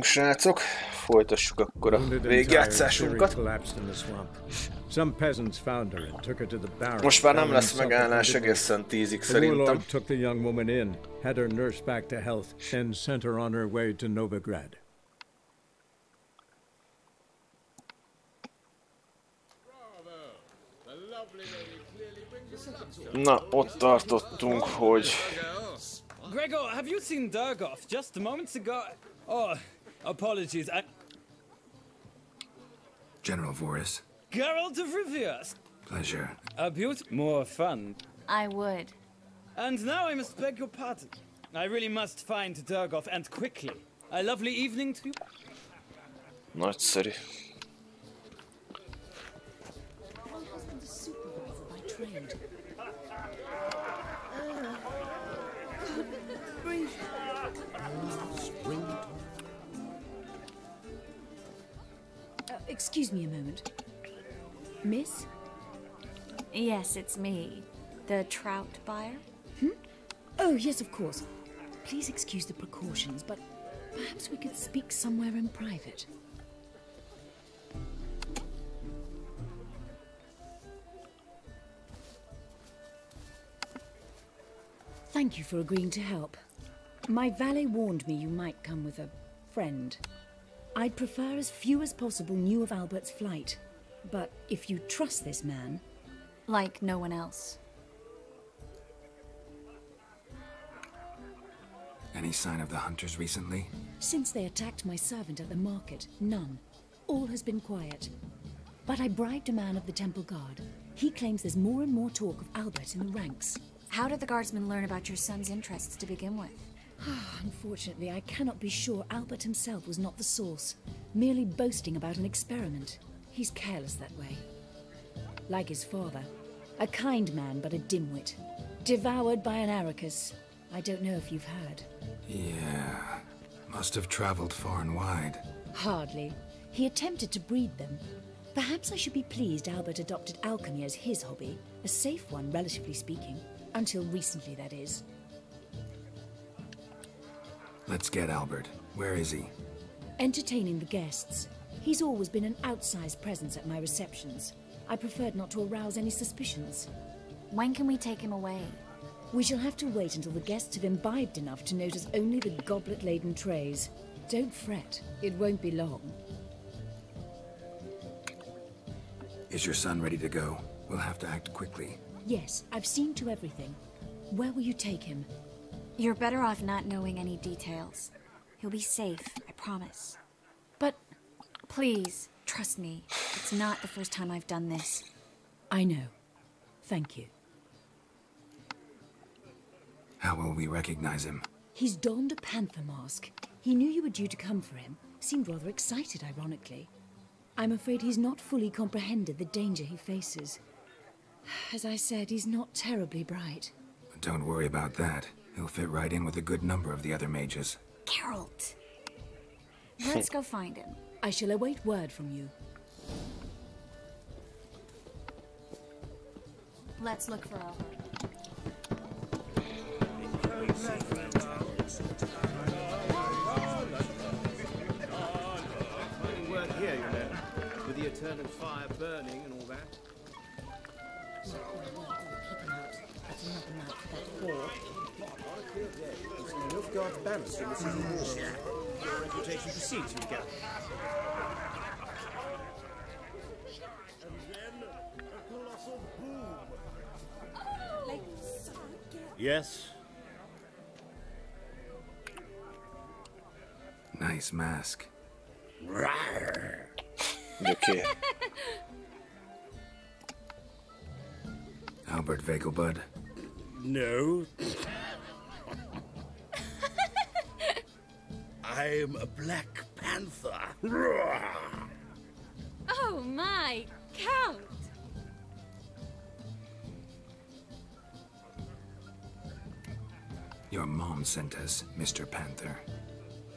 Srácok, folytassuk akkor a végigjátszásunkat. Most már nem lesz megállás egészen 10-ig szerintem. Na, ott tartottunk, hogy... Gregor, have you seen Durgoff just moments ago? Oh, apologies. General Voris. Geralt of Rivia. Pleasure. A more fun. I would. And now I must beg your pardon. I really must find Durgoff, and quickly. A lovely evening to you. Nagyszerű. Excuse me a moment. Miss? Yes, it's me. The trout buyer? Oh, yes, of course. Please excuse the precautions, but perhaps we could speak somewhere in private. Thank you for agreeing to help. My valet warned me you might come with a friend. I'd prefer as few as possible knew of Albert's flight. But if you trust this man... Like no one else. Any sign of the hunters recently? Since they attacked my servant at the market, none. All has been quiet. But I bribed a man of the Temple Guard. He claims there's more and more talk of Albert in the ranks. How did the guardsmen learn about your son's interests to begin with? Unfortunately, I cannot be sure Albert himself was not the source, merely boasting about an experiment. He's careless that way. Like his father. A kind man, but a dimwit. Devoured by an Arrakis. I don't know if you've heard. Yeah. Must have traveled far and wide. Hardly. He attempted to breed them. Perhaps I should be pleased Albert adopted alchemy as his hobby. A safe one, relatively speaking. Until recently, that is. Let's get Albert. Where is he? Entertaining the guests. He's always been an outsized presence at my receptions. I preferred not to arouse any suspicions. When can we take him away? We shall have to wait until the guests have imbibed enough to notice only the goblet-laden trays. Don't fret. It won't be long. Is your son ready to go? We'll have to act quickly. Yes, I've seen to everything. Where will you take him? You're better off not knowing any details. He'll be safe, I promise. But... Please, trust me. It's not the first time I've done this. I know. Thank you. How will we recognize him? He's donned a panther mask. He knew you were due to come for him. Seemed rather excited, ironically. I'm afraid he's not fully comprehended the danger he faces. As I said, he's not terribly bright. Don't worry about that. He'll fit right in with a good number of the other mages. Geralt! Let's go find him. I shall await word from you. Let's look for Albert. Work here, you know, with the eternal fire burning and all that. Nilfgaard's banners in the city hall. Your reputation precedes you together. And then a colossal boom. Yes. Nice mask. Okay. Albert Vegelbud. No. I'm a Black Panther. Oh my, Count! Your mom sent us, Mr. Panther.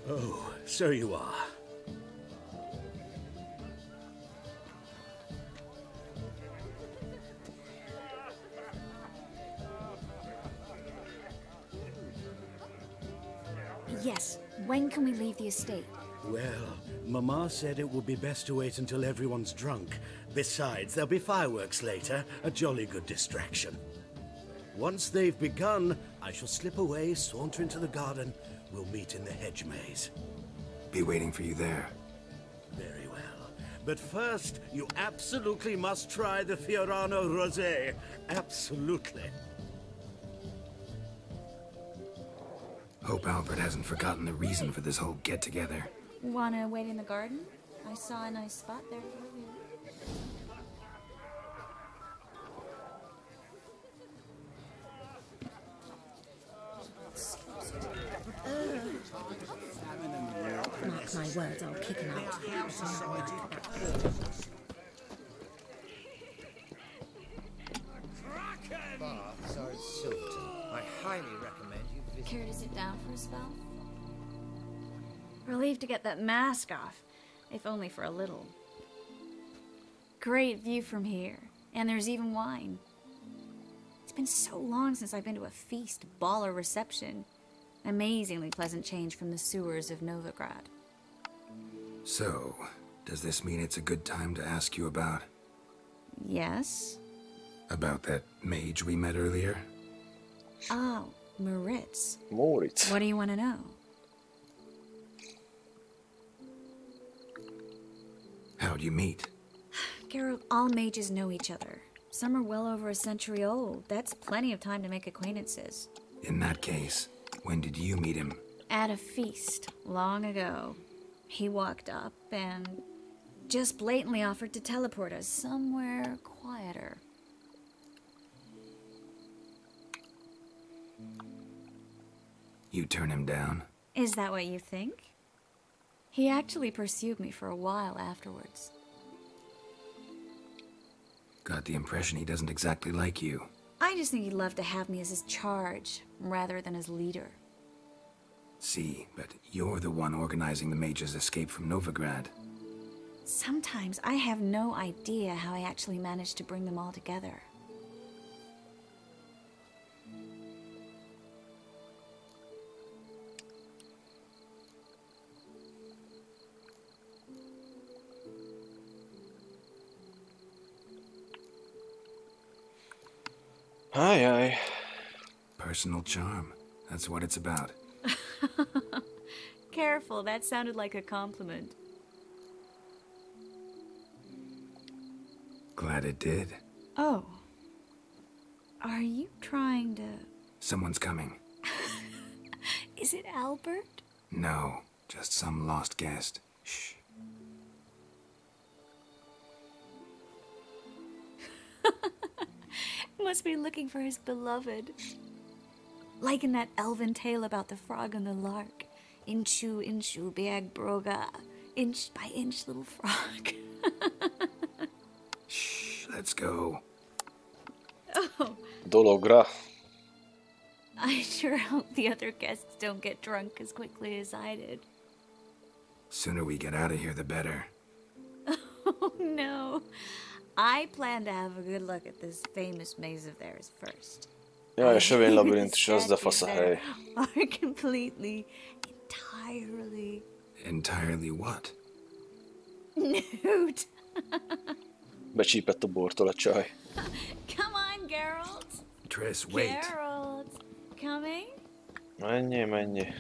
Oh, so you are. Yes. When can we leave the estate? Well, Mama said it would be best to wait until everyone's drunk. Besides, there'll be fireworks later, a jolly good distraction. Once they've begun, I shall slip away, saunter into the garden. We'll meet in the hedge maze. Be waiting for you there. Very well. But first, you absolutely must try the Fiorano Rosé. Absolutely. Hope Albert hasn't forgotten the reason for this whole get-together. Wanna wait in the garden? I saw a nice spot there earlier. Mark my words, I'll kick him out. Baths are at Silverton. I highly recommend you visit. Care to sit down for a spell? Relieved to get that mask off, if only for a little. Great view from here, and there's even wine. It's been so long since I've been to a feast, ball, or reception. Amazingly pleasant change from the sewers of Novigrad. So, does this mean it's a good time to ask you about... Yes? About that mage we met earlier? Oh, Moritz. Moritz. What do you want to know? How'd you meet? Geralt, all mages know each other. Some are well over a century old. That's plenty of time to make acquaintances. In that case, when did you meet him? At a feast, long ago. He walked up and just blatantly offered to teleport us somewhere quieter. You turn him down? Is that what you think? He actually pursued me for a while afterwards. Got the impression he doesn't exactly like you. I just think he'd love to have me as his charge, rather than as leader. See, but you're the one organizing the mage's escape from Novigrad. Sometimes I have no idea how I actually managed to bring them all together. Aye, aye. Personal charm. That's what it's about. Careful, that sounded like a compliment. Glad it did. Oh. Are you trying to... Someone's coming. Is it Albert? No, just some lost guest. Shh. Must be looking for his beloved. Like in that elven tale about the frog and the lark. Inchu, inchu, bag broga. Inch by inch, little frog. Shh, let's go. Oh. Dologra. I sure hope the other guests don't get drunk as quickly as I did. Sooner we get out of here, the better. Oh, no. I plan to have a good look at this famous maze of theirs first. Jaj, a sövény labirintus, az de fasz a hely. Are completely, entirely... Entirely what? nude. Becsípett a bortól a csaj. Come on, Geralt. Triss, wait. Geralt, coming? Menjél, menjél.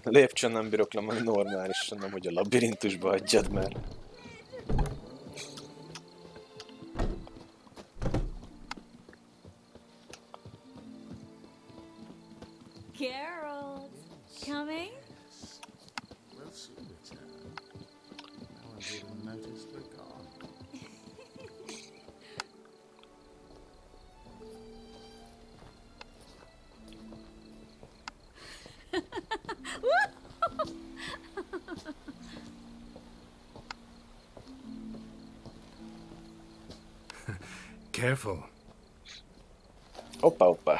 Lépcsőn nem bírok lemenni normálisan, nem hogy a labirintusba adjad már. Geralt, coming? We'll soon return. No one's even noticed we're gone. Careful. Hoppá, hoppá.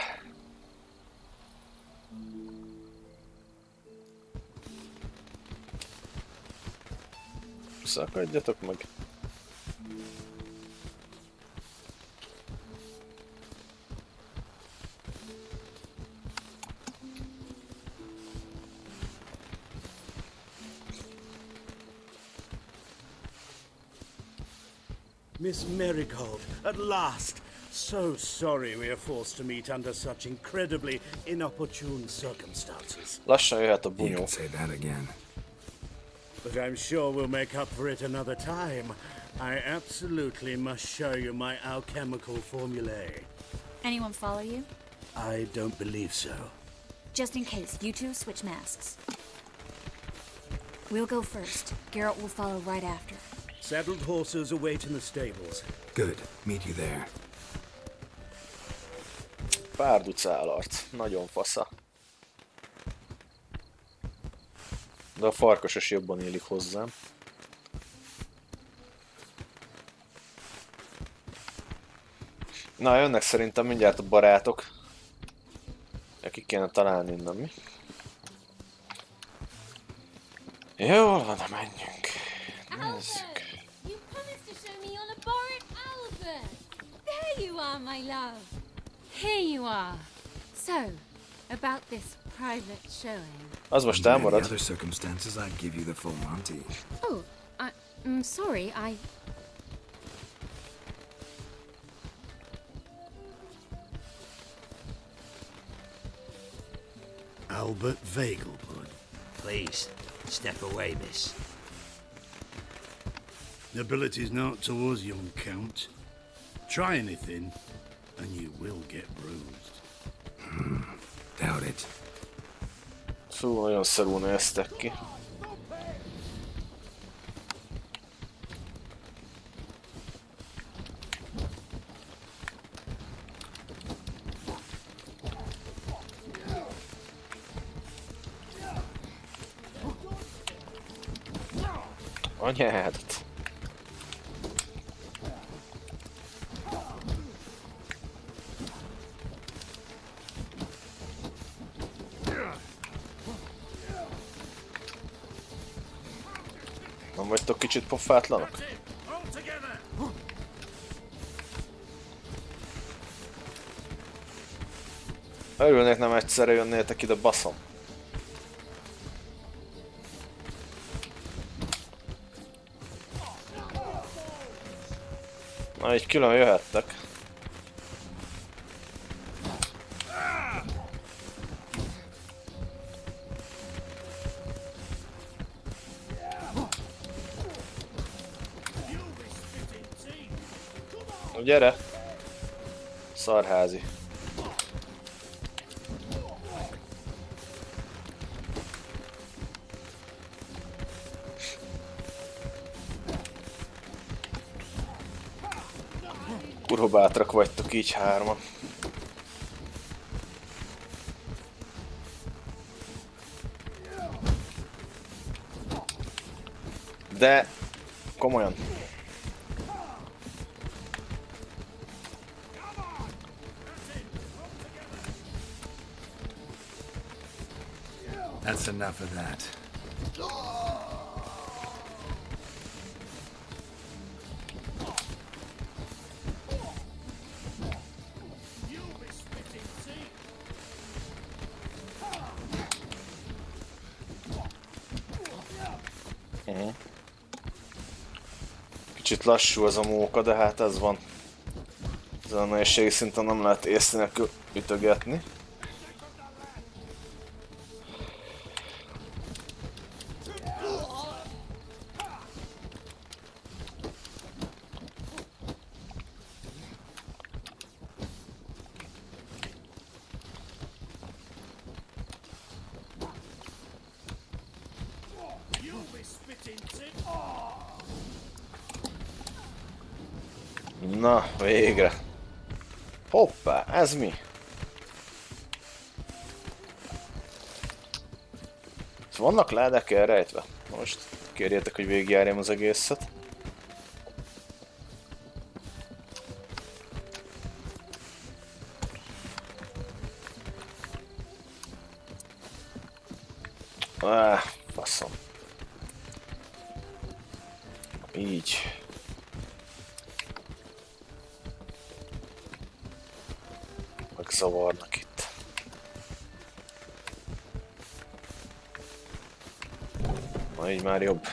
Szakadjatok meg. Miss Marigold, at last! So sorry we are forced to meet under such incredibly inopportune circumstances. Lassan jöhet a You bunyó. can say that again. But I'm sure we'll make up for it another time. I absolutely must show you my alchemical formulae. Anyone follow you? I don't believe so. Just in case, you two switch masks. We'll go first. Geralt will follow right after. Saddled horses await in the stables. Good. Meet you there. Párducálarc. Nagyon fasza. De a farkasos jobban élik hozzám. Na, jönnek szerintem mindjárt a barátok. Akik kéne találni innen, mi? Jól van, menjünk. Nézzük. You promised to show me all about Albert. There you are, my love. Here you are. So, about this private showing. Az most In elmarad. any other circumstances, I'd give you the full Monty. Oh, I'm sorry, Albert Vegelbud. Please, step away, miss. Nobility's not towards young Count. Try anything, and you will get bruised. Doubt it. Fú, nagyon szarul néztek ki. Anyádat. Nem vagytok kicsit pofátlanok? Örülnék, nem egyszerre jönnétek ide, baszom. Na, így külön jöhettek. Gyere! Szarházi. Kurva bátrak vagytok így hárman. De komolyan. That's enough of that. Kicsit lassú az a móka, de hát ez van. Ezen a nehézségi szinten nem lehet észre nélkül ütögetni. Na, végre. Hoppá, ez mi? Vannak ládák elrejtve? Most kérjétek, hogy végigjárjam az egészet. Faszom. Így. Megzavarnak itt. Na így már jobb.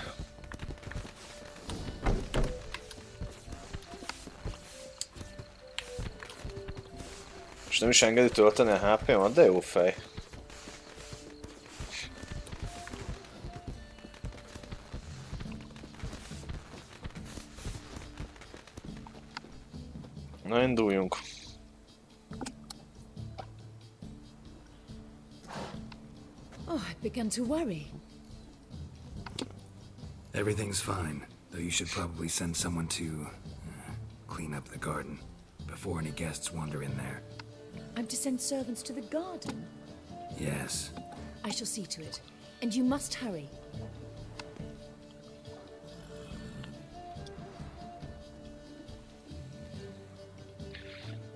nem is engedi tölteni a HP-mat, de jó fej. Na, induljunk. Oh, I began to worry. Everything's fine, though you should probably send someone to clean up the garden before any guests wander in there. I'm to send servants to the garden? Yes. I shall see to it. And you must hurry.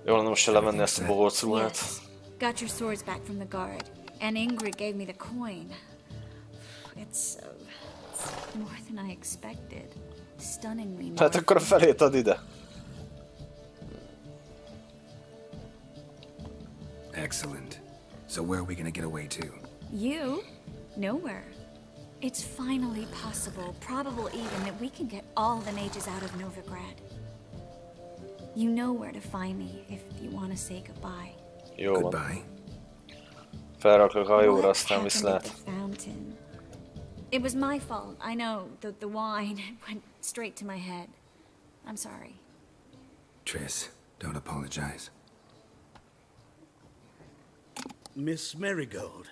Jól, nem most levenni ezt a bohóc ruhát. Yes. Got your swords back from the guard, and Ingrid gave me the coin. It's more than I expected. Stunningly more. Hát akkor a felét ad ide. Excellent. So where are we gonna get away to? You? Nowhere. It's finally possible, probable even, that we can get all the mages out of Novigrad. You know where to find me if you want to say goodbye. Jó van. Goodbye. Felraklak a hajóra, What aztán happened at viszlát. the fountain? It was my fault. I know. The wine went straight to my head. I'm sorry. Triss, don't apologize. Miss Marigold.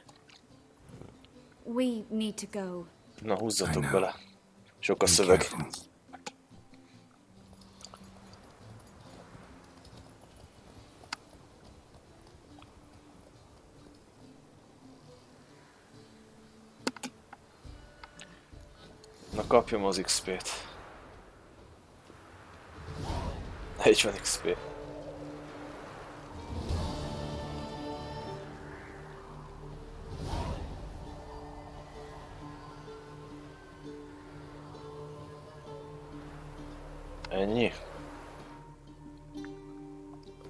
We need to go. Na, húzzatok I know. bele. Sok a Be szöveg. careful. Na, kapjam az XP-t. 40 XP. Ennyi?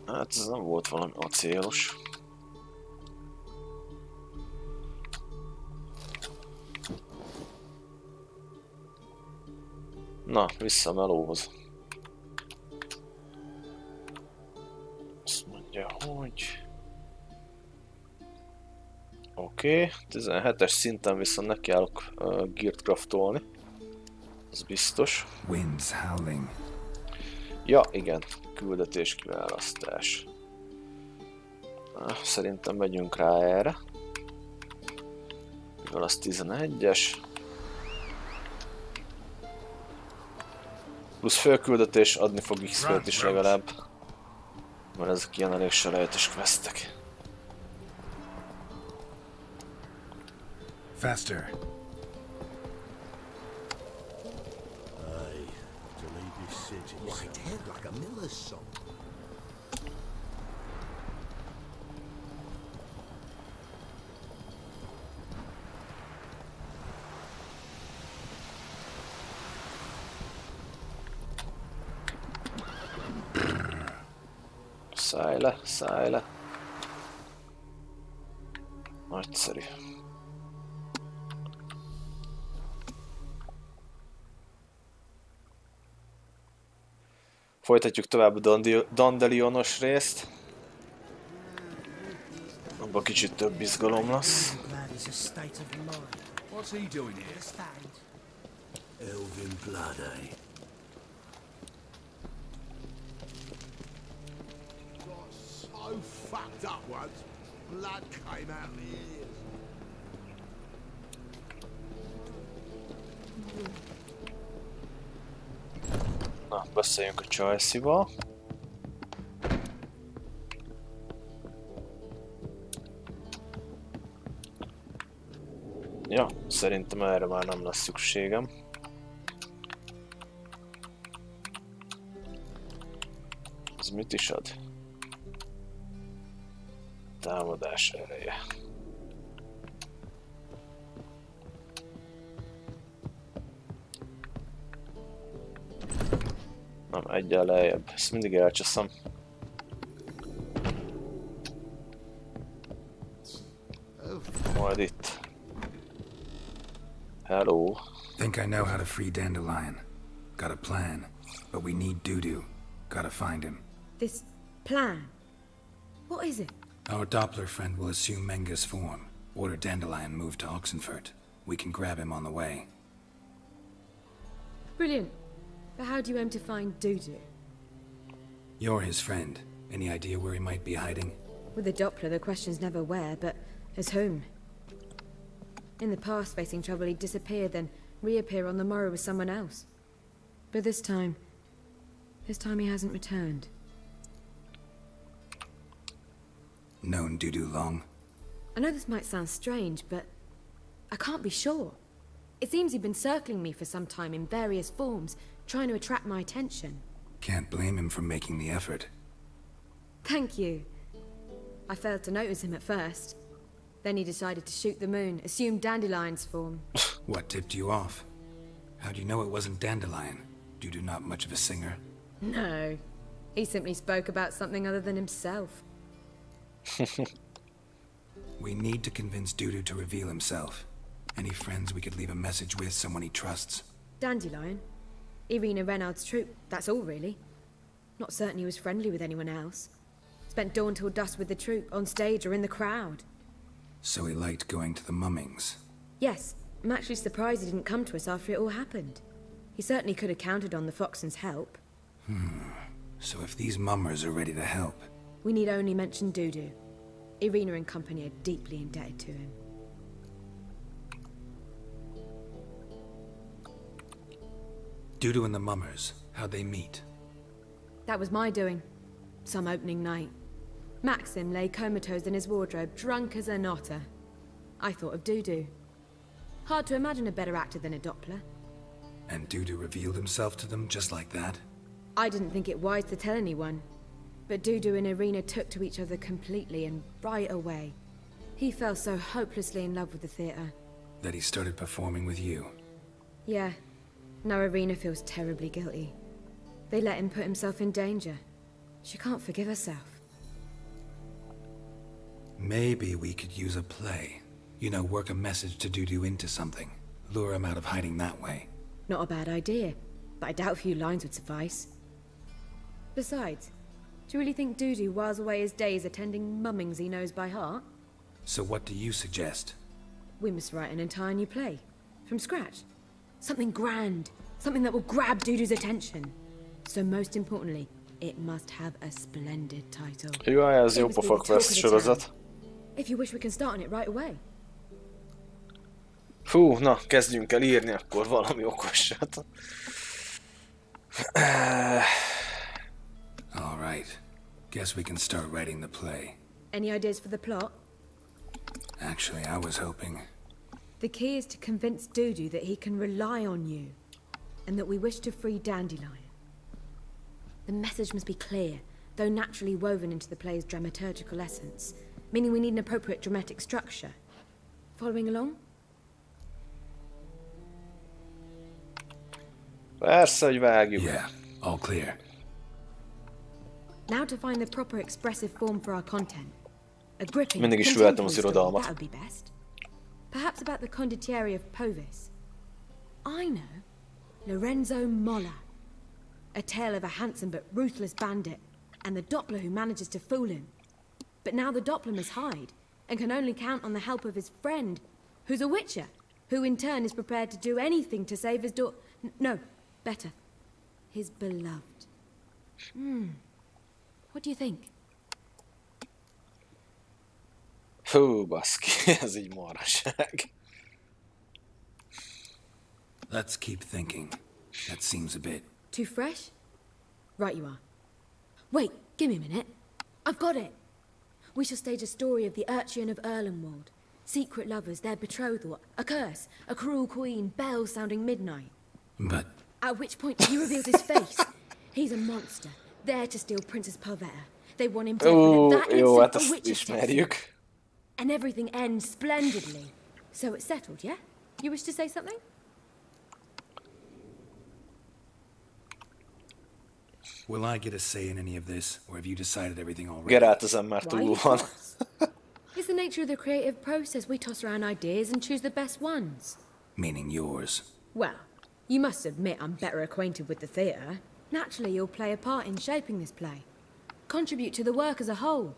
Hát ez nem volt valami acélos. Na, vissza a melóhoz. Azt mondja, hogy... Oké, 17-es szinten viszont nekiállok geart craftolni. Ez biztos. Winds howling. Ja, igen. Küldetés kiválasztás. Szerintem megyünk rá erre. Mivel az 11-es. Plusz fölküldetés adni fog XP-t is legalább. Mert ezek ilyen elég selejtes questek. Faster. Aye, to leave this city. White head like a miller's son. Szállj le. Nagyszerű. Folytatjuk tovább a Dandelionos részt. Abban kicsit több izgalom lesz. What's he doing here? Elven blood, eh? So fucked up once. Blood came out of the ears. Na, beszéljünk a Chelsea-val. Ja, szerintem erre már nem lesz szükségem. Ez mit is ad? Támadás ereje. Nem, egyel lejjebb. Ezt mindig elcseszem. Majd itt. Hello. Think I know how to free Dandelion. Got a plan, but we need Dudu. Gotta find him. This plan? What is it? Our Doppler friend will assume Menga's form. Order Dandelion move to Oxenfurt. We can grab him on the way. Brilliant. But how do you aim to find Dudu? You're his friend. Any idea where he might be hiding? With the Doppler, the question's never where, but as whom. In the past, facing trouble, he'd disappear, then reappear on the morrow with someone else. But this time he hasn't returned. Known Dudu long? I know this might sound strange, but I can't be sure. It seems he'd been circling me for some time in various forms, trying to attract my attention. Can't blame him for making the effort. Thank you. I failed to notice him at first. Then he decided to shoot the moon, assume Dandelion's form. What tipped you off? How do you know it wasn't Dandelion? Dudu not much of a singer? No. He simply spoke about something other than himself. We need to convince Dudu to reveal himself. Any friends we could leave a message with, someone he trusts? Dandelion? Irina Renard's troupe, that's all really. Not certain he was friendly with anyone else. Spent dawn till dusk with the troupe, on stage or in the crowd. So he liked going to the mummings? Yes, I'm actually surprised he didn't come to us after it all happened. He certainly could have counted on the Foxen's help. So if these mummers are ready to help... We need only mention Dudu. Irina and company are deeply indebted to him. Dudu and the mummers, how'd they meet? That was my doing. Some opening night. Maxim lay comatose in his wardrobe, drunk as an otter. I thought of Dudu. Hard to imagine a better actor than a Doppler. And Dudu revealed himself to them just like that? I didn't think it wise to tell anyone. But Dudu and Irina took to each other completely and right away. He fell so hopelessly in love with the theater. That he started performing with you? Yeah. Now Irina feels terribly guilty. They let him put himself in danger. She can't forgive herself. Maybe we could use a play. You know, work a message to Dudu into something. Lure him out of hiding that way. Not a bad idea, but I doubt a few lines would suffice. Besides, do you really think Dudu whiles away his days attending mummings he knows by heart? So what do you suggest? We must write an entire new play. From scratch. Something grand. Something that will grab Dudu's attention. So most importantly, it must have a splendid title. Jaj, ez jó pofak lesz sorozat. If you wish, we can start on it right away. Fú, na, kezdjünk el írni akkor valami okosat. All right. Guess we can start writing the play. Any ideas for the plot? Actually, I was hoping... The key is to convince Dudu that he can rely on you, and that we wish to free Dandelion. The message must be clear, though naturally woven into the play's dramaturgical essence, meaning we need an appropriate dramatic structure. Following along? Persze, hogy vágjuk. Yeah, all clear. Now to find the proper expressive form for our content. A gripping, Mindig is contemporary az story, irodalmat. that would be best. Perhaps about the condottieri of Povis. I know. Lorenzo Molla. A tale of a handsome but ruthless bandit, and the Doppler who manages to fool him. But now the Doppler must hide, and can only count on the help of his friend, who's a Witcher, who in turn is prepared to do anything to save his daughter. No, better. His beloved. What do you think? Fú, baszki, ez így maraság. Let's keep thinking. That seems a bit... Too fresh? Right you are. Wait, give me a minute. I've got it. We shall stage a story of the Urchin of Erlenwald. Secret lovers, their betrothal, a curse, a cruel queen, bells sounding midnight. But... At which point he reveals his face. He's a monster, there to steal Princess Pavetta. They want him dead, and at that Jó, hát instant a ezt witch steps in. ismerjük. And everything ends splendidly. So it's settled, yeah? You wish to say something? Will I get a say in any of this, or have you decided everything already? Geralt ezen már túl van. It's the nature of the creative process. We toss around ideas and choose the best ones. Meaning yours. Well, you must admit I'm better acquainted with the theatre. Naturally, you'll play a part in shaping this play. Contribute to the work as a whole.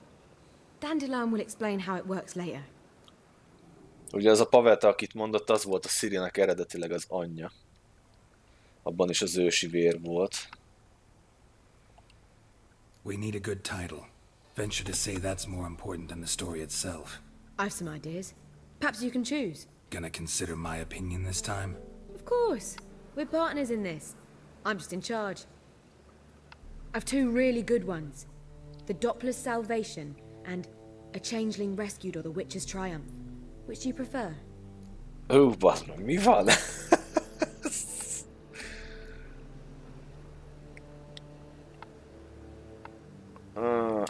Dandelion will explain how it works later. Ugye az a Pavetta, akit mondott, az volt a Cirinek eredetileg az anyja. Abban is az ősi vér volt. We need a good title. Venture to say that's more important than the story itself. I've some ideas. Perhaps you can choose. Gonna consider my opinion this time? Of course. We're partners in this. I'm just in charge. I've two really good ones. The Doppler's Salvation and A Changeling Rescued or the Witcher's Triumph. Which do you prefer? Basz meg, mi van?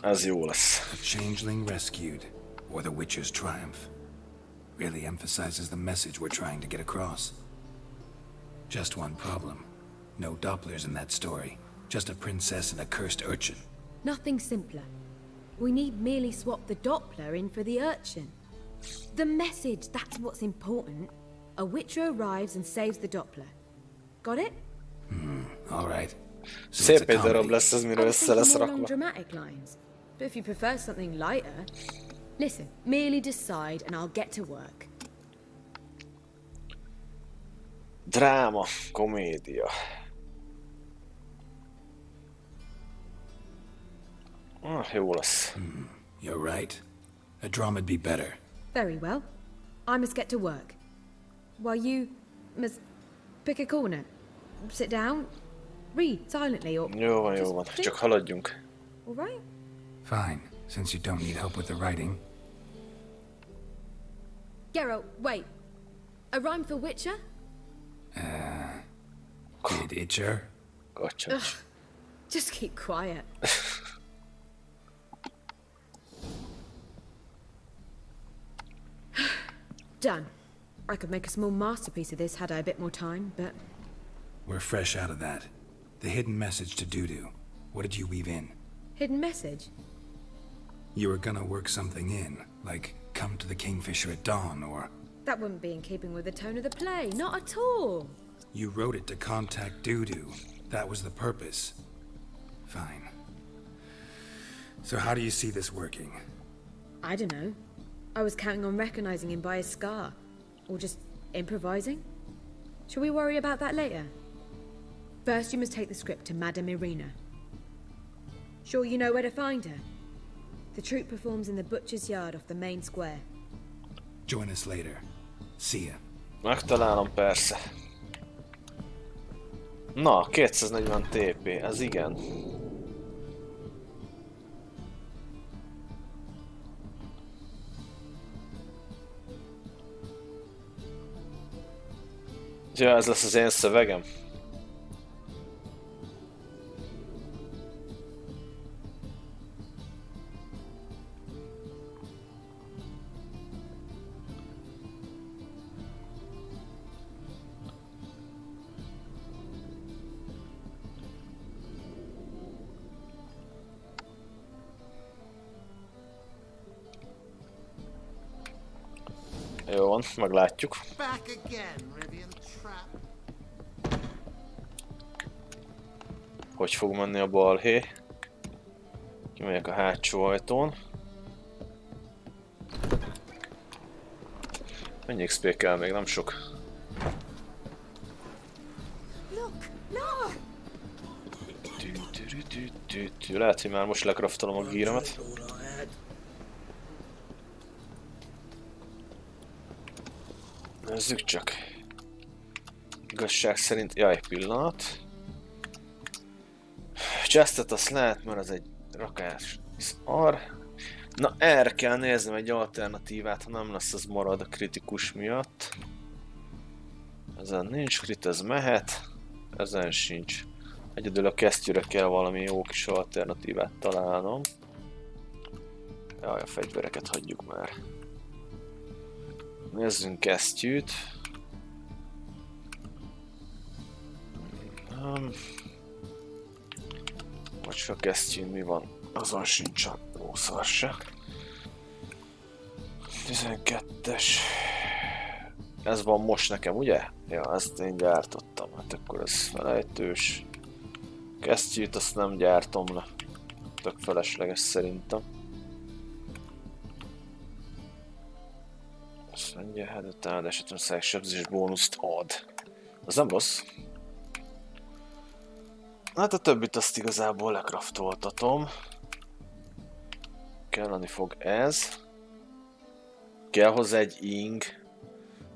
Ez jó lesz. A Changeling Rescued or the Witcher's Triumph. Really emphasizes the message we're trying to get across. Just one problem. No Dopplers in that story. Just a princess and a cursed urchin. Nothing simpler. We need merely swap the Doppler in for the urchin. The message, that's what's important. A Witcher arrives and saves the Doppler. Got it? All right. So Szép egy darab lesz ez, mire össze lesz more rakva. dramatic lines. But if you prefer something lighter, listen, merely decide and I'll get to work. Dráma, komédia. Jó lesz. You're right. A drama'd be better. Very well. I must get to work. While you must pick a corner. Sit down. Read silently or... Jó van. Csak haladjunk. All right? Fine, since you don't need help with the writing. Geralt, wait. A rhyme for Witcher? Wticher? Gotcha. Just keep quiet. Done. I could make a small masterpiece of this had I a bit more time, but... We're fresh out of that. The hidden message to Dudu. What did you weave in? Hidden message? You were gonna work something in, like come to the Kingfisher at dawn, or... That wouldn't be in keeping with the tone of the play, not at all. You wrote it to contact Dudu. That was the purpose. Fine. So how do you see this working? I don't know. I was counting on recognizing him by his scar. Or just improvising. Shall we worry about that later? First you must take the script to Madame Irina. Sure you know where to find her? The troupe performs in the butcher's yard off the main square. Join us later. See ya. Megtalálom persze. Na, 240 TP, ez igen. Ja, ez lesz az én szövegem. Jó van, meglátjuk. Hogy fog menni a balhé? Kimegyek a hátsó ajtón. Mennyi XP kell még? Nem sok. Lehet, hogy már most lekraftolom a gíremet. Nézzük csak. Igazság szerint... Jaj, pillanat. Chestet azt lehet, mert az egy rakás szar. Na, erre kell néznem egy alternatívát, ha nem lesz, az marad a kritikus miatt. Ezen nincs krit, ez mehet. Ezen sincs. Egyedül a kesztyűre kell valami jó kis alternatívát találnom. Jaj, a fegyvereket hagyjuk már. Nézzünk kesztyűt. Macska kesztyűn mi van? Azon sincs a ószar se. 12-es. Ez van most nekem, ugye? Ja, ezt én gyártottam. Hát akkor ez felejtős. Kesztyűt azt nem gyártom le. Tök felesleges szerintem. Ugye, hát támadás 50% sebzés bónuszt ad. Az nem rossz. Hát a többit azt igazából lekraftoltatom. Kelleni fog ez. Kell hozzá egy ing.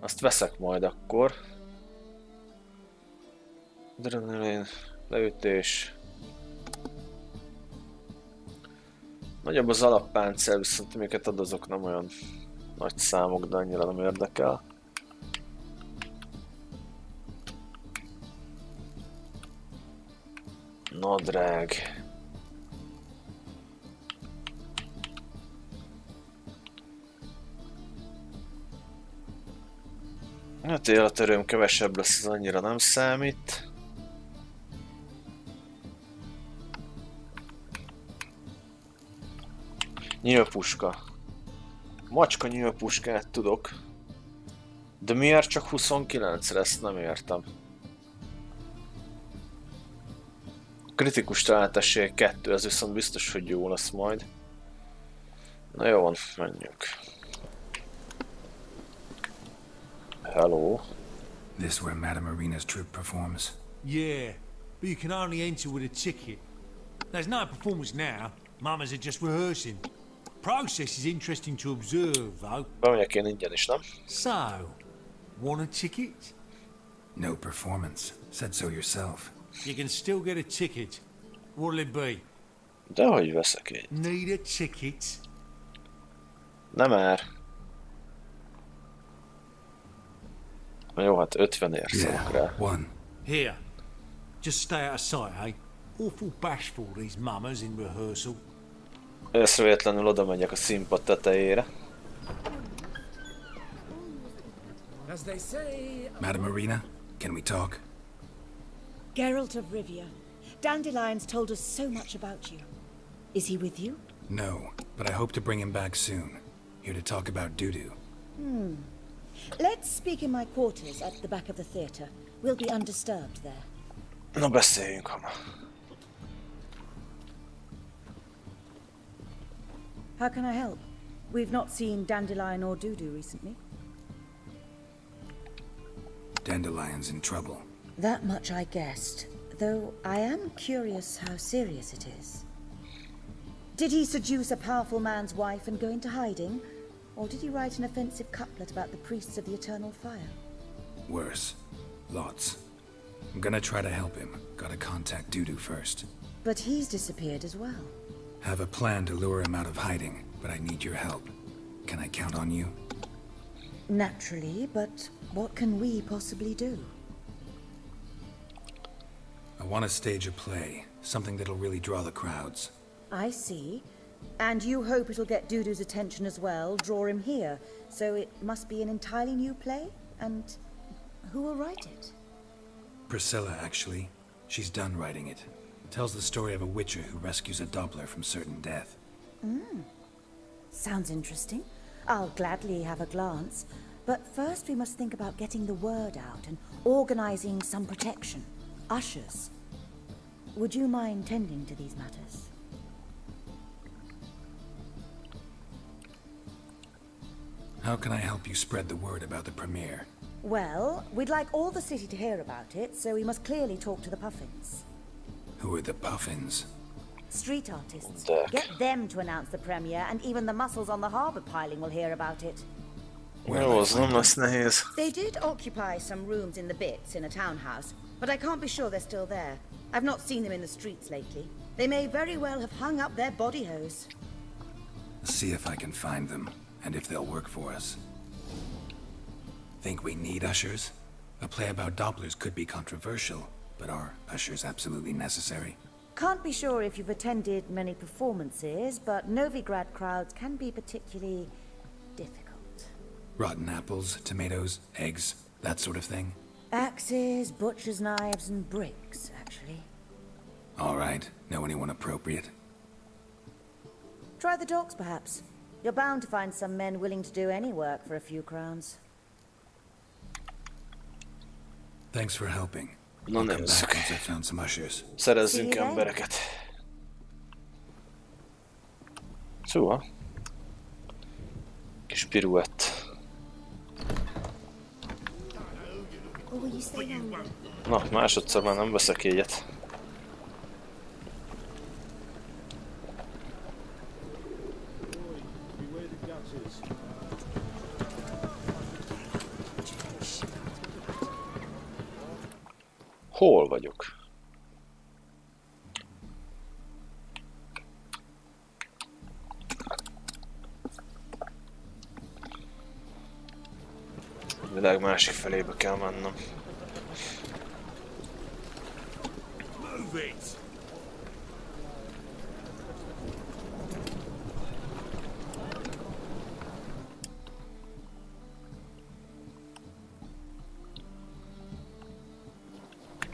Azt veszek majd akkor. Adrenalin, leütés. Nagyobb az alappáncél, viszont amiket ad, azok nem olyan nagy számok, de annyira nem érdekel. Nadrág. Hát életerőm kevesebb lesz, ez annyira nem számít. Nyílpuska. Macska nyílpuskát tudok. De miért csak 29-re? Ezt nem értem. Kritikus találtesség 2, ez viszont biztos, hogy jó lesz majd. Na jó van, menjünk. Hello. This where Madame Arena's troupe performs? Yeah, but you can only enter with a ticket. There's no performance now. Mamas are just rehearsing. Process is interesting to observe, though. Bemegyek én ingyen is, nem? So, want a ticket? No performance. Said so yourself. You can still get a ticket. What'll it be? Dehogy veszek egy. Need a ticket? Nem már. Na jó, hát 50-ért szólok rá. One. Here. Just stay out of sight, eh? Awful bashful, these mamas in rehearsal. Észrevétlenül oda megyek a színpad tetejére. Madame Arena, can we talk? Geralt of Rivia. Dandelion's told us so much about you. Is he with you? No, but I hope to bring him back soon. Here to talk about Dudu. Let's speak in my quarters at the back of the theatre. We'll be undisturbed there. Na beszéljünk, Hama. How can I help? We've not seen Dandelion or Dudu recently. Dandelion's in trouble. That much I guessed, though I am curious how serious it is. Did he seduce a powerful man's wife and go into hiding? Or did he write an offensive couplet about the priests of the eternal fire? Worse. Lots. I'm gonna try to help him. Gotta contact Dudu first. But he's disappeared as well. Have a plan to lure him out of hiding, but I need your help. Can I count on you? Naturally, but what can we possibly do? I want to stage a play. Something that'll really draw the crowds. I see. And you hope it'll get Dudu's attention as well, draw him here. So it must be an entirely new play? And who will write it? Priscilla, actually. She's done writing it. Tells the story of a Witcher who rescues a Doppler from certain death. Sounds interesting. I'll gladly have a glance. But first we must think about getting the word out and organizing some protection. Ushers. Would you mind tending to these matters? How can I help you spread the word about the premiere? Well, we'd like all the city to hear about it, so we must clearly talk to the Puffins. Who are the Puffins? Street artists. Duck. Get them to announce the premiere, and even the muscles on the harbour piling will hear about it. Jó, az nem lesz nehéz. They did occupy some rooms in the Bits in a townhouse, but I can't be sure they're still there. I've not seen them in the streets lately. They may very well have hung up their body hose. See if I can find them, and if they'll work for us. Think we need ushers? A play about Dopplers could be controversial, but are ushers absolutely necessary? Can't be sure if you've attended many performances, but Novigrad crowds can be particularly difficult. Rotten apples, tomatoes, eggs, that sort of thing? Axes, butcher's knives, and bricks, actually. All right. Know anyone appropriate? Try the docks, perhaps. You're bound to find some men willing to do any work for a few crowns. Thanks for helping. Na I'll come nézzük. back once I found some ushers. Szerezzünk embereket. Szóval. Kis piruett. will you stay longer? Na, másodszor már nem veszek jegyet. Hol vagyok? A világ másik felébe kell mennem.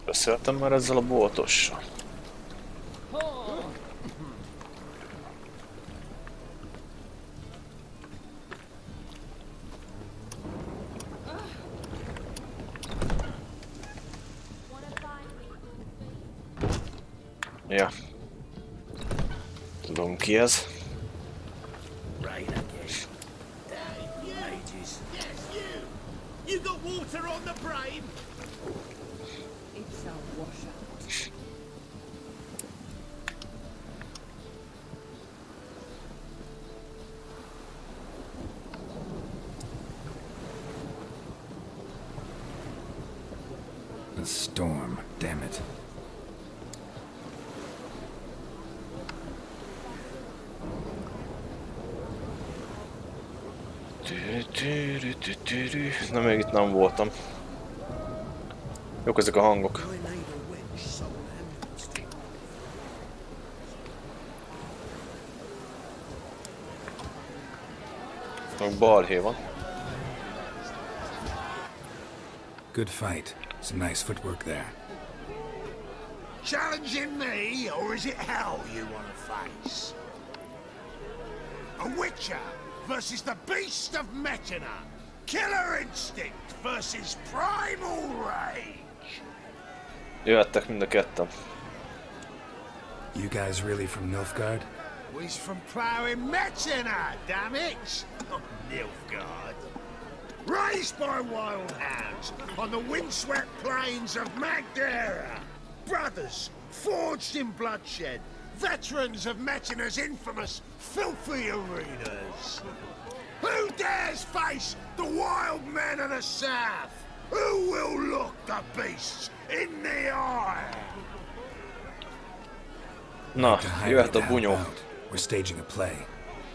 Beszéltem már ezzel a boltossal. Ja. Tudom ki ez. You got water on the brain? It's a washout. A storm, damn it. Na, még itt nem voltam. Jók ezek a hangok. Balhé van. Good fight. Some nice footwork there. Challenging me, or is it hell you want to face? A Witcher versus the beast of Metina. Killer instinct versus primal rage. Jöttek mind a ketten. You guys really from Nilfgaard? We's from ploughing Metina, damn it! Not Nilfgaard. Raised by wild hounds on the windswept plains of Magdera. Brothers, forged in bloodshed. Veterans of Metina's infamous filthy arenas. Who dares face the wild men of the south? Who will look the beasts in the eye? Na, jöhet a bunyó. We're staging a play.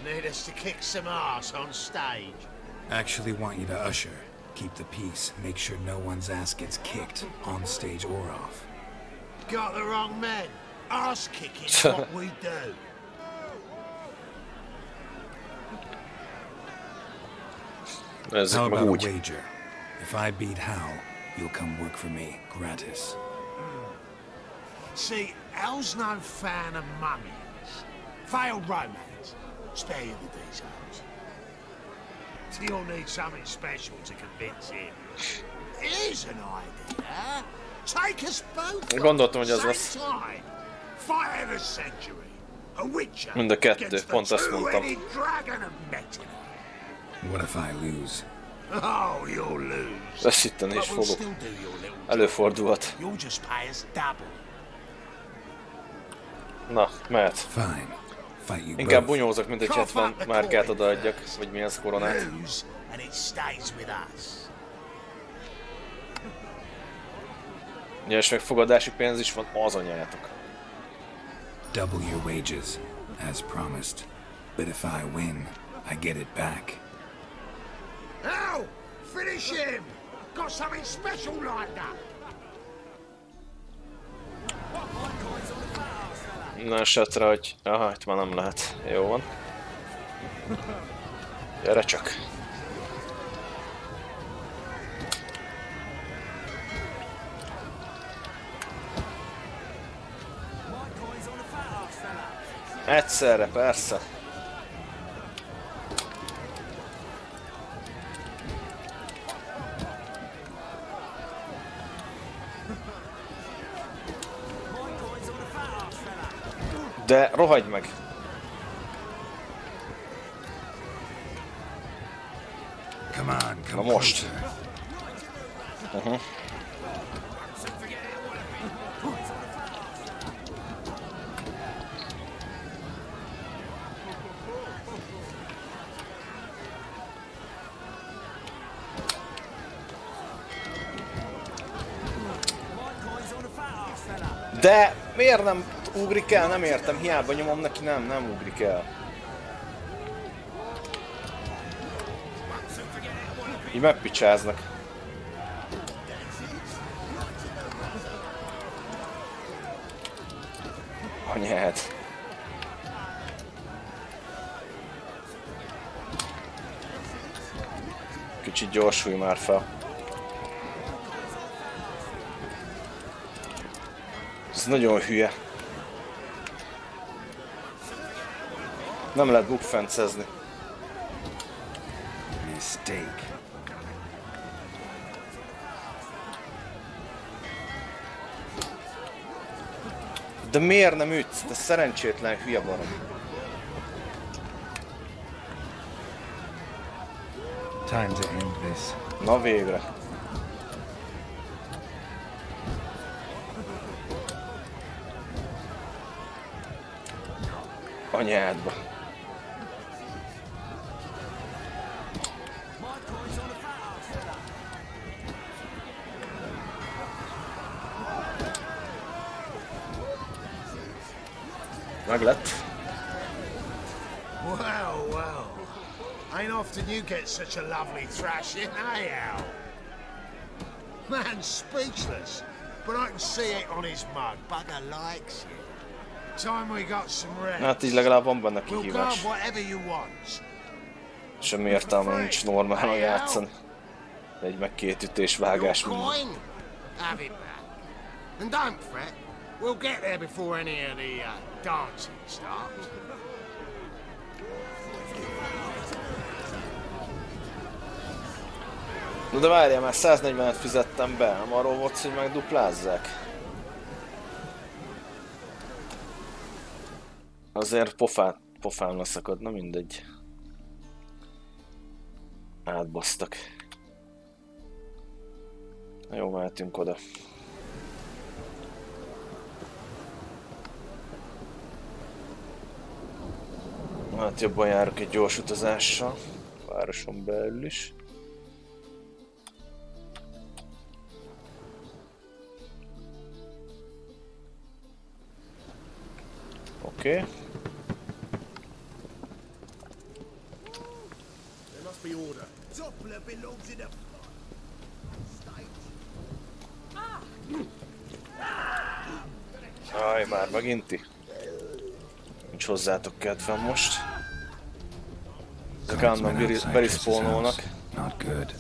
Need us to kick some ass on stage. Actually want you to usher. Keep the peace. Make sure no one's ass gets kicked, on stage or off. Got the wrong men. Ass kicking's what we do. How about a wager? If I beat Hal, you'll come work for me, gratis. See, Hal's no fan of mummies. Failed romance. Spare you the details. You'll need something special to convince him. Here's an idea. Take us both. Gondoltam, hogy az lesz. Fight of the century. A Witcher. Mind a kettő, pont ezt mondtam. What if I lose? Oh, you'll lose. Veszíteni is fogok. Előfordulhat. You'll just pay us double. Na, mehet. Fine. Fight you Inkább both. bunyózok, mint egy 70 márkát odaadjak, vagy mi ez, koronát. Lose, and it stays with us. Nyers megfogadási pénz is van, az anyátok. Double your wages, as promised. But if I win, I get it back. Now, finish him! Got something special lined up! Na esetre, hogy... Aha, itt már nem lehet. Jó van. Gyere csak. Egyszerre, persze. De rohagy meg! Come on, Na most. De miért nem ugrik el? Nem értem, hiába nyomom neki, nem ugrik el. Így megpicsáznak. Anyád. Kicsit gyorsulj már fel. Ez nagyon hülye. Nem lehet bukfencezni. Mistake. De miért nem ütsz? Te szerencsétlen hülye barom. Time to end this. Na végre. Anyádba. Meg lett. Well, well. Ain't often you get such a lovely thrashing, eh, Al? Man's speechless, but I can see it on his mug. Bugger likes it. Time we got some rest. Hát így legalább van benne We'll kihívás. go whatever you want. Semmi értelme nincs normálon játszani. Egy meg két ütés vágás minden. Coin? Have it back. And don't fret. We'll get there before any of the dancing starts. Na de várjál, már 140-et fizettem be, nem arról volt, hogy megduplázzák. Azért pofán leszakad, na mindegy. Átbasztak. Na jó, mehetünk oda. Hát jobban járok egy gyors utazással, városon belül is. Oké. There must be order. Doppler belongs in a Aj, már meginti. Nincs hozzátok kedvem most. Ezek állandóan beriszpolnolnak. Not good.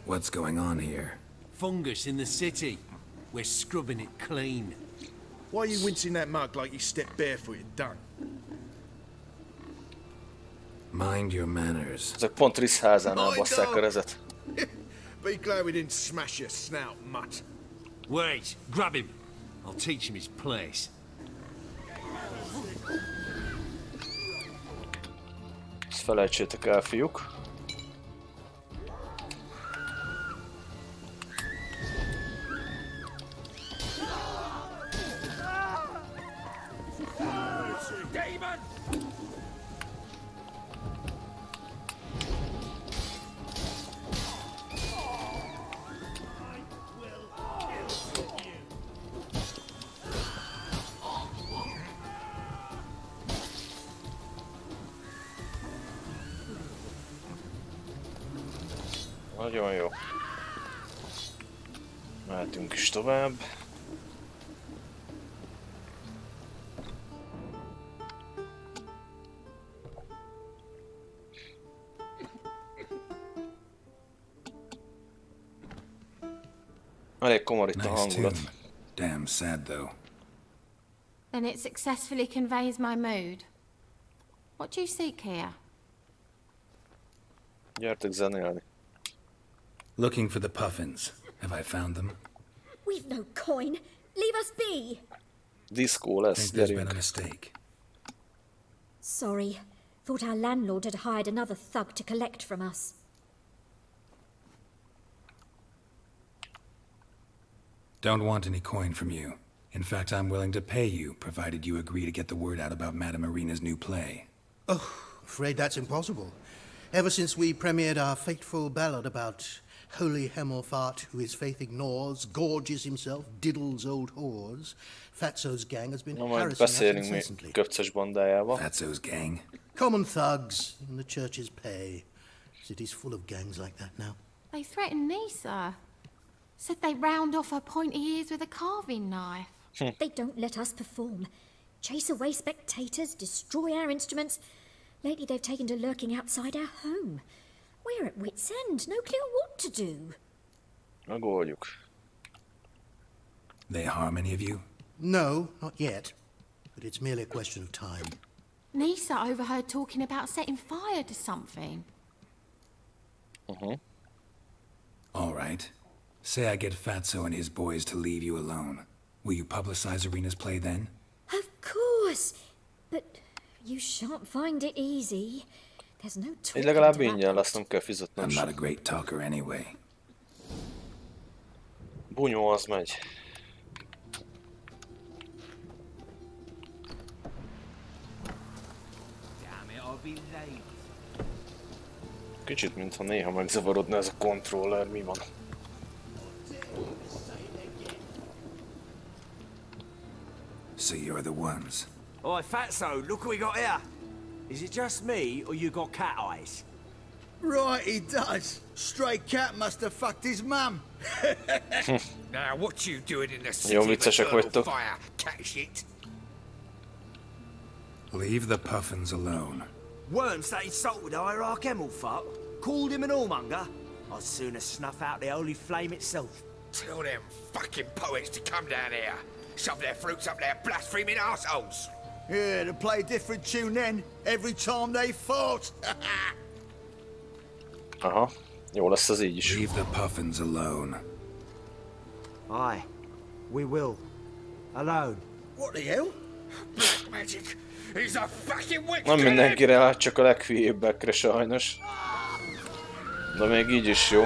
What's going on here? Fungus in the city. We're scrubbing it clean. Why are you wincing that mug like you stepped barefooted, done? Mind your manners. Ezek pont Risz házánál basszák a rezet. Be glad we didn't smash your snout, mutt. Wait, grab him. I'll teach him his place. Ezt felejtsétek el, fiúk. Nagyon jó. Mehetünk is tovább. Elég komor itt a hangulat. Damn sad though. Then it successfully conveys my mood. What do you seek here? Gyertek zenélni. Looking for the puffins. Have I found them? We've no coin. Leave us be. Diszkó lesz, Think there's been a gyerünk. mistake. Sorry. Thought our landlord had hired another thug to collect from us. Don't want any coin from you. In fact, I'm willing to pay you, provided you agree to get the word out about Madame Irina's new play. Oh, afraid that's impossible. Ever since we premiered our fateful ballad about holy Hemmelfart, who his faith ignores, gorges himself, diddles old whores, Fatso's gang has been harassing us incessantly. Fatso's gang? Common thugs in the church's pay. City's full of gangs like that now. They threatened Nisa. Said they'd round off her pointy ears with a carving knife. They don't let us perform. Chase away spectators, destroy our instruments. Lately they've taken to lurking outside our home. We're at wit's end, no clue what to do. Megoldjuk. They harm any of you? No, not yet. But it's merely a question of time. Nisa overheard talking about setting fire to something. All right. Say I get Fatso and his boys to leave you alone. Will you publicize Arena's play then? Of course. But you shan't find it easy. There's no talking legalább ingyen lesz, nem kell fizetnem. I'm not a great talker anyway. Bunyó az megy. Kicsit, mintha néha megzavarodna ez a controller, mi van? So you're the ones. Oi, Fatso, look what we got here. Is it just me, or you got cat eyes? Right, he does. Stray cat must have fucked his mum. Now, what you doing in the Jó city of viccesek eternal vagytok. fire, cat shit? Leave the puffins alone. Worms that insulted Hierarch Hemmelfart, called him an whoremonger. I'd sooner snuff out the holy flame itself. Tell them fucking poets to come down here. Shove their fruits up their blaspheming arseholes. Yeah, to play a different tune then, every time they fought. Aha, jó lesz ez így is. Leave the puffins alone. Aye, we will. Alone. What the hell? Black magic. He's a fucking witch. Nem mindenkire hát, csak a leghülyébbekre sajnos. De még így is jó.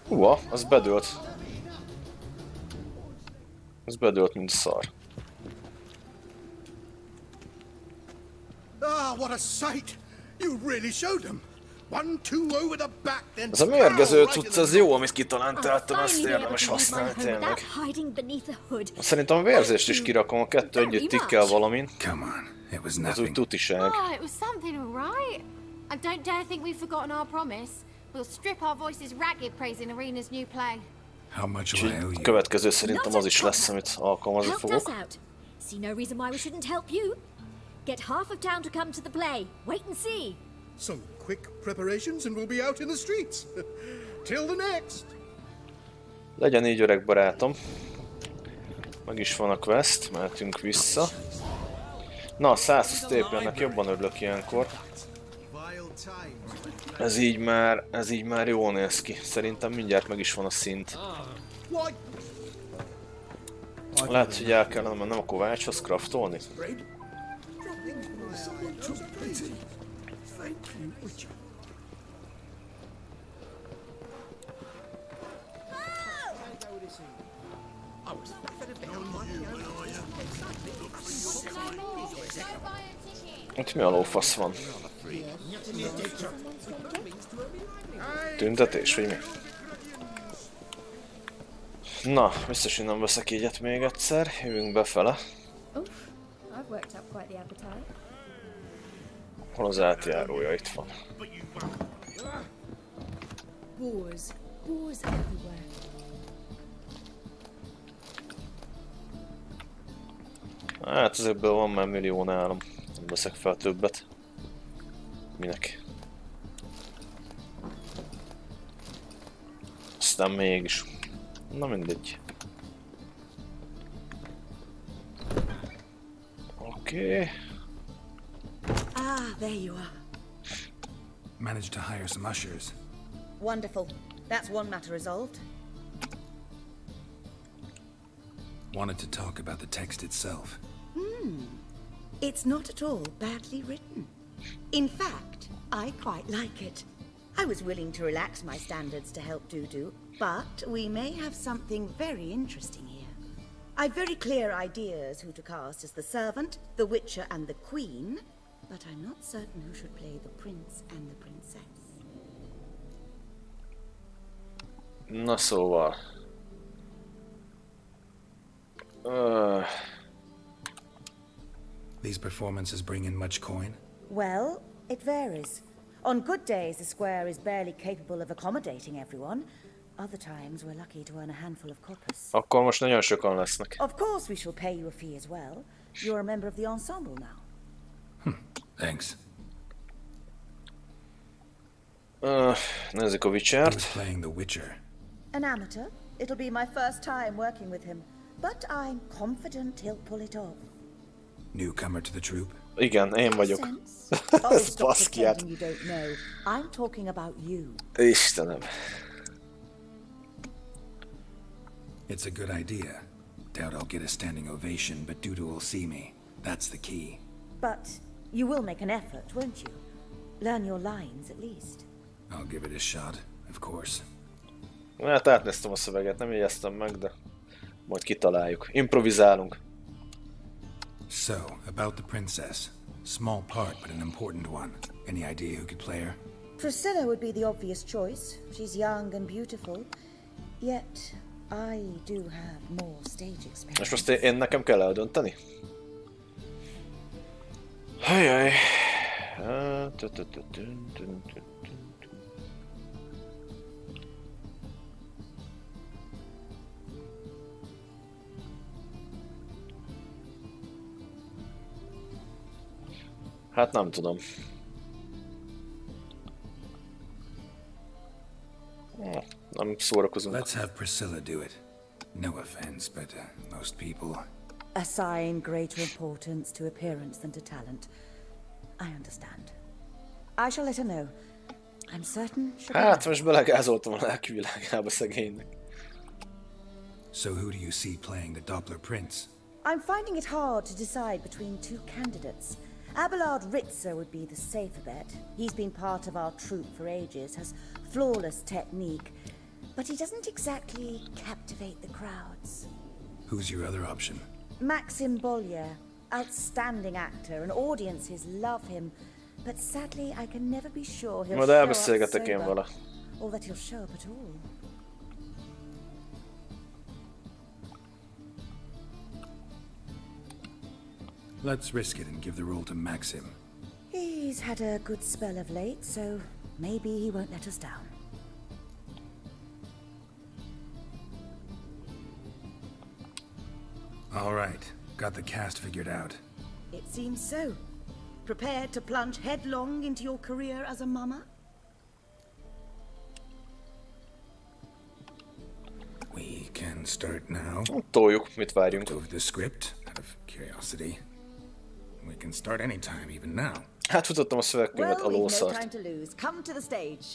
Húha, az bedőlt. Ez bedőlt, mint szar. Ah, what a sight! You really showed them. 1-2 over the back, then. Ez a mérgező cucc, ez jó, amit kitaláltam, azt érdemes használni tényleg. Szerintem a vérzést is kirakom, a kettő együtt tikkel valamin. Ez úgy tutiság. Oh, it was something, all right. And don't dare think we've forgotten our promise. We'll strip our voices ragged praising Arena's new play. How much will I owe you? Következő szerintem az is lesz, amit alkalmazni fogok. See no reason why we shouldn't help you. Get half of town to come to the play. Wait and see. Some quick preparations and we'll be out in the streets. Till the next. Legyen így, öreg barátom. Meg is van a quest, mehetünk vissza. Na, 120 TP-nek jobban örülök ilyenkor. Ez így már jól néz ki. Szerintem mindjárt meg is van a szint. Lehet, hogy el kellene mennem a kovácshoz craftolni. Itt mi a lófasz van? Tüntetés, vagy mi? Na, biztos, hogy nem veszek egyet még egyszer. Jövünk befele. Hol az átjárója? Itt van. Hát ezekből van már millió nálam. Nem veszek fel többet. Minek? Aztán mégis. Na mindegy. Oké. Ah, there you are. Managed to hire some ushers. Wonderful. That's one matter resolved. Wanted to talk about the text itself. It's not at all badly written. In fact, I quite like it. I was willing to relax my standards to help Dudu, but we may have something very interesting here. I've very clear ideas who to cast as the servant, the Witcher, and the Queen, but I'm not certain who should play the prince and the princess. Na szóval... These performances bring in much coin? Well, it varies. On good days, the square is barely capable of accommodating everyone. Other times, we're lucky to earn a handful of coppers. Akkor most nagyon sokan lesznek. Of course, we shall pay you a fee as well. You're a member of the ensemble now. Thanks. Nézzük a Wtichert. Who's playing the Witcher? An amateur. It'll be my first time working with him, but I'm confident he'll pull it off. Newcomer to the troupe? Igen, én vagyok. Ez baszki át. You don't know. I'm talking about you. Istenem. It's a good idea. Doubt I'll get a standing ovation, but Dudu will see me. That's the key. But you will make an effort, won't you? Learn your lines at least. I'll give it a shot, of course. Hát átnéztem a szöveget, nem jegyeztem meg, de majd kitaláljuk. Improvizálunk. So, about the princess. Small part, but an important one. Any idea who could play her? Priscilla would be the obvious choice. She's young and beautiful. Yet, I do have more stage experience. És most én nekem kell eldönteni? Ajaj. Hát nem tudom. Nem szórakozunk. Let's have Priscilla do it. No offense, but most people... Assign greater importance to appearance than to talent. I understand. I shall let her know. I'm certain she'll... Hát most belegázoltam a lelki világába szegénynek. So who do you see playing the Doppler Prince? I'm finding it hard to decide between two candidates. Abelard Ritzer would be the safer bet. He's been part of our troupe for ages, has flawless technique, but he doesn't exactly captivate the crowds. Who's your other option? Maxim Bollier, outstanding actor, and audiences love him, but sadly I can never be sure he'll show up sober, or that he'll show up at all. Let's risk it and give the role to Maxim. He's had a good spell of late, so maybe he won't let us down. All right, got the cast figured out. It seems so. Prepared to plunge headlong into your career as a mama? We can start now. Toljuk, mit várjunk. Over the script, out of curiosity. We can start anytime, even now. Hát futottam a szövegkönyvet, a lószart. No time to lose. Come to the stage.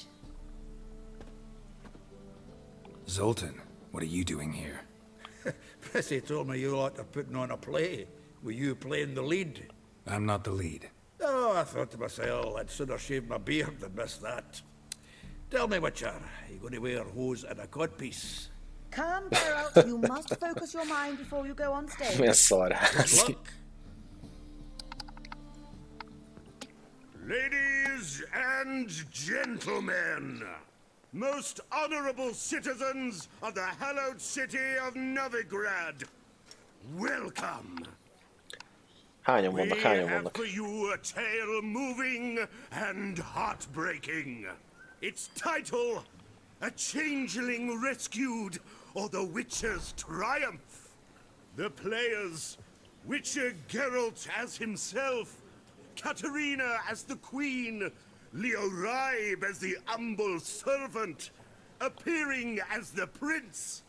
Zoltan, what are you doing here? Prissy told me you ought to putting on a play. Were you playing the lead? I'm not the lead. Oh, I thought to myself, I'd sooner shave my beard than miss that. Tell me, Witcher, are you going to wear hose and a codpiece? Calm Geralt, you must focus your mind before you go on stage. Milyen szarház. Ladies and gentlemen, most honorable citizens of the hallowed city of Novigrad, welcome. Hányan vannak, hányan We have vannak? for you a tale moving and heartbreaking. Its title, A Changeling Rescued, or the Witcher's Triumph. The players, Witcher Geralt as himself, Katerina as the Queen, Leo Raib as the humble servant, appearing as the Prince,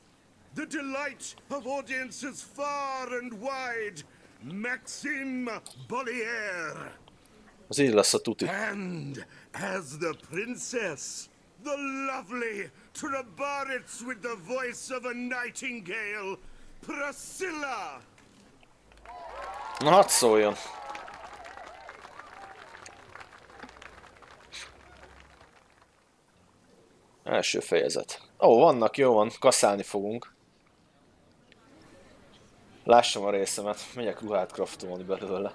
the delight of audiences far and wide, Maxim Bollier. Az így lesz a tuti. And as the Princess, the lovely Trabaritz with the voice of a nightingale, Priscilla. Na hát szóljon. Első fejezet. Ó, vannak, jó van, kaszálni fogunk. Lássam a részemet, megyek ruhát craftolni belőle.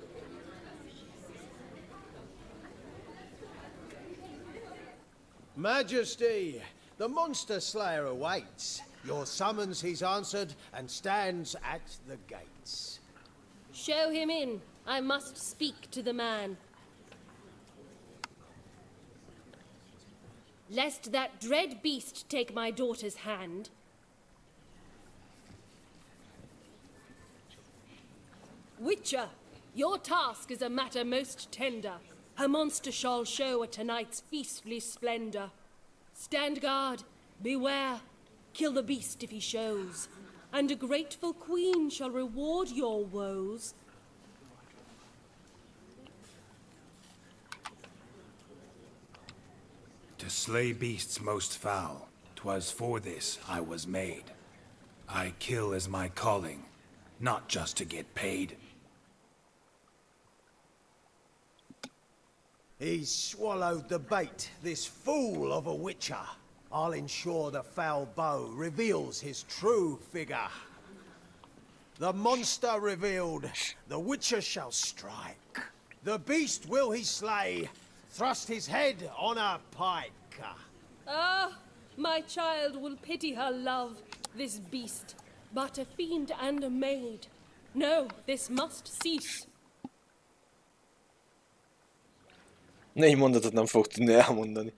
Majesty, the monster slayer awaits. Your summons he's answered and stands at the gates. Show him in. I must speak to the man. Lest that dread beast take my daughter's hand. Witcher, your task is a matter most tender. Her monster shall show at tonight's feastly splendor. Stand guard, beware, kill the beast if he shows, and a grateful queen shall reward your woes. To slay beasts most foul, 'twas for this I was made. I kill as my calling, not just to get paid. He's swallowed the bait, this fool of a Witcher. I'll ensure the foul bow reveals his true figure. The monster revealed, the Witcher shall strike. The beast will he slay, thrust his head on a pike. Ah, my child will pity her love, this beast, but a fiend and a maid. No, this must cease. Négy mondatot nem fog tudni elmondani.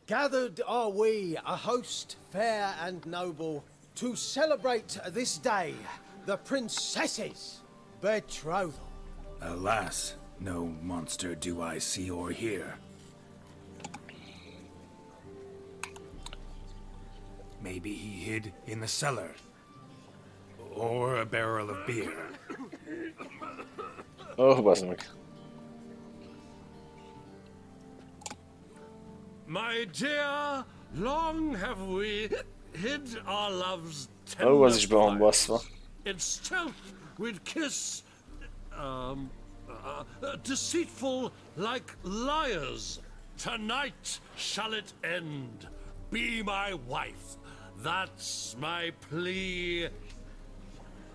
Gathered are we, a host fair and noble, to celebrate this day, the princess's betrothal. Alas, no monster do I see or hear. Maybe he hid in the cellar. Or a barrel of beer. Oh, bazd meg. My dear, long have we hid our love's tender Oh, az is be van baszva. in stealth we'd kiss, deceitful like liars. Tonight shall it end. Be my wife. That's my plea.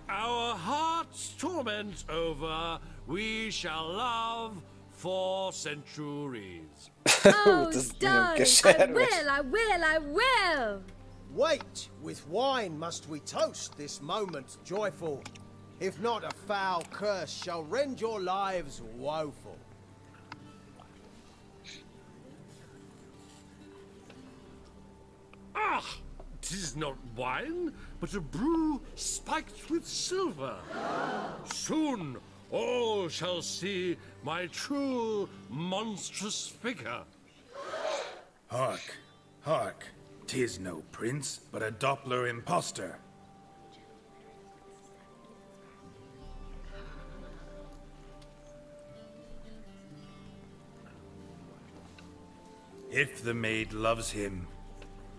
Our hearts torment over. We shall love for centuries. Oh, darling, I will! Wait, with wine must we toast this moment joyful. If not, a foul curse shall rend your lives woeful. Ah! 'Tis not wine, but a brew spiked with silver. Soon all shall see my true monstrous figure. Hark, hark. 'Tis no prince, but a Doppler impostor. If the maid loves him,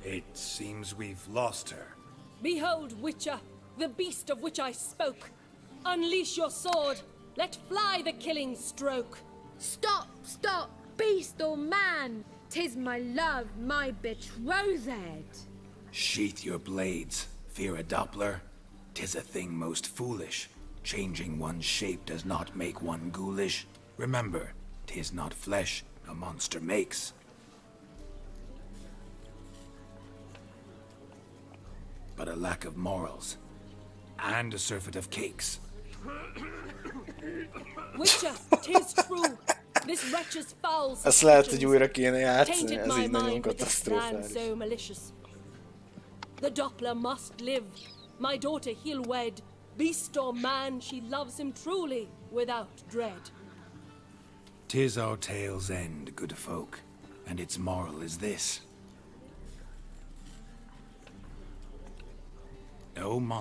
it seems we've lost her. Behold, Witcher, the beast of which I spoke. Unleash your sword. Let fly the killing stroke. Stop, stop, beast or man! 'Tis my love, my betrothed. Sheath your blades, fear a Doppler. 'Tis a thing most foolish. Changing one's shape does not make one ghoulish. Remember, 'tis not flesh a monster makes. But a lack of morals, and a surfeit of cakes. Witcher, 'tis true. This wretch's foul Ezt lehet, hogy újra kéne játszani, tainted ez my így nagyon mind with a plan katasztrofális. so malicious. The Doppler must live. My daughter he'll wed. Beast or man, she loves him truly, without dread. 'Tis our tale's end, good folk, and its moral is this. No monster